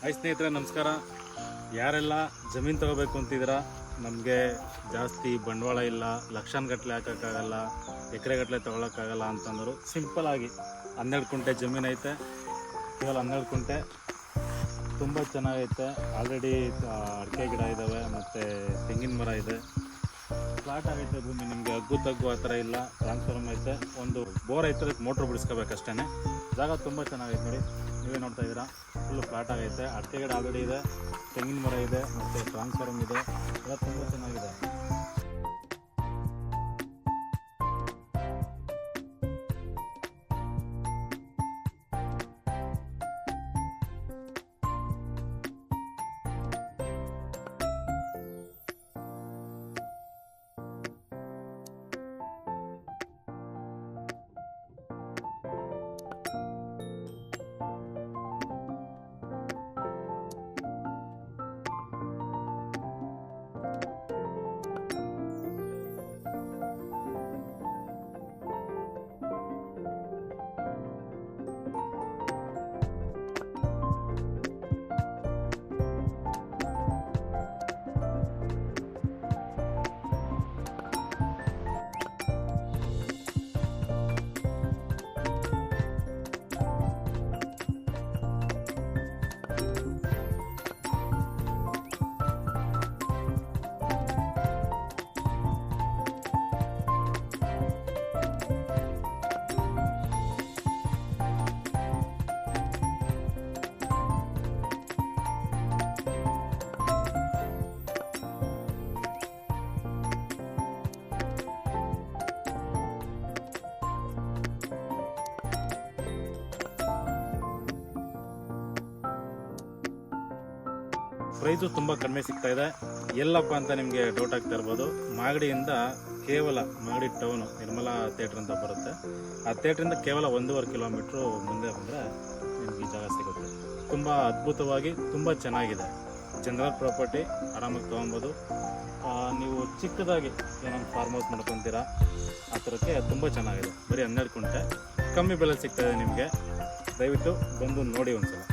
Hi ಸ್ನೇಹಿತರೆ, ನಮಸ್ಕಾರ. ಯಾರೆಲ್ಲ ಜಮೀನು ತಗೋಬೇಕು ಅಂತಿದ್ದೀರಾ, ನಮಗೆ ಜಾಸ್ತಿ ಬಂಡವಾಳ ಇಲ್ಲ, ಲಕ್ಷಾನುಗಟ್ಟಲೆ ಹಾಕೋಕ್ಕಾಗಲ್ಲ, ಎಕರೆಗಟ್ಟಲೆ ತೊಗೊಳಕ್ಕಾಗಲ್ಲ ಅಂತಂದರು ಸಿಂಪಲಾಗಿ 12 ಕುಂಟೆ ಜಮೀನು ಐತೆ. ಕೇವಲ 12 ಕುಂಟೆ ತುಂಬ ಚೆನ್ನಾಗೈತೆ. ಆಲ್ರೆಡಿ ಅಡಿಕೆ ಗಿಡ ಇದ್ದಾವೆ ಮತ್ತು ತೆಂಗಿನ ಮರ ಇದೆ. ಫ್ಲಾಟ್ ಆಗೈತೆ ಭೂಮಿ, ನಿಮಗೆ ಅಗ್ಗು ತಗ್ಗು ಆ ಥರ ಇಲ್ಲ. ಟ್ರಾನ್ಸ್ಫಾರ್ಮ್ ಐತೆ, ಒಂದು ಬೋರ್ ಐತೆ, ಅದಕ್ಕೆ ಮೋಟ್ರ್ ಬಿಡಿಸ್ಕೋಬೇಕಷ್ಟೇ. ಜಾಗ ತುಂಬ ಚೆನ್ನಾಗೈತೆ ನೋಡಿ, ನೀವೇ ನೋಡ್ತಾ ಇದ್ದೀರಾ. ಫುಲ್ಲು ಫ್ಲಾಟ್ ಆಗೈತೆ. ಅಡಿಕೆ ಗಿಡ ಆಲ್ರೆಡಿ ಇದೆ, ತೆಂಗಿನ ಮರ ಇದೆ ಮತ್ತು ಟ್ರಾನ್ಸ್ಫಾರ್ಮ್ ಇದೆ. ಎಲ್ಲ ತುಂಬ ಚೆನ್ನಾಗಿದೆ. ಪ್ರೈಸು ತುಂಬ ಕಡಿಮೆ ಸಿಗ್ತಾ ಇದೆ. ಎಲ್ಲಪ್ಪ ಅಂತ ನಿಮಗೆ ಡೌಟ್ ಆಗ್ತಾ ಇರ್ಬೋದು. ಮಾಗಡಿಯಿಂದ ಕೇವಲ ಮಾಗಡಿ ಟೌನು ನಿರ್ಮಲಾ ಥಿಯೇಟ್ರ್ ಅಂತ ಬರುತ್ತೆ. ಆ ಥಿಯೇಟ್ರಿಂದ ಕೇವಲ 1.5 ಕಿಲೋಮೀಟ್ರು ಮುಂದೆ ಬಂದರೆ ನಿಮಗೆ ಈ ಜಾಗ ಸಿಗುತ್ತೆ. ತುಂಬ ಅದ್ಭುತವಾಗಿ ತುಂಬ ಚೆನ್ನಾಗಿದೆ. ಜನರಲ್ ಪ್ರಾಪರ್ಟಿ, ಆರಾಮಾಗಿ ತೊಗೊಬೋದು. ನೀವು ಚಿಕ್ಕದಾಗಿ ಏನೊಂದು ಫಾರ್ಮ್ ಹೌಸ್ ಮಾಡ್ಕೊತೀರಾ, ಆ ಥರಕ್ಕೆ ತುಂಬ ಚೆನ್ನಾಗಿದೆ. ಬರೀ 12 ಕುಂಟೆ, ಕಮ್ಮಿ ಬೆಲೆ ಸಿಗ್ತಾಯಿದೆ ನಿಮಗೆ. ದಯವಿಟ್ಟು ಬಂದು ನೋಡಿ ಒಂದ್ಸಲ.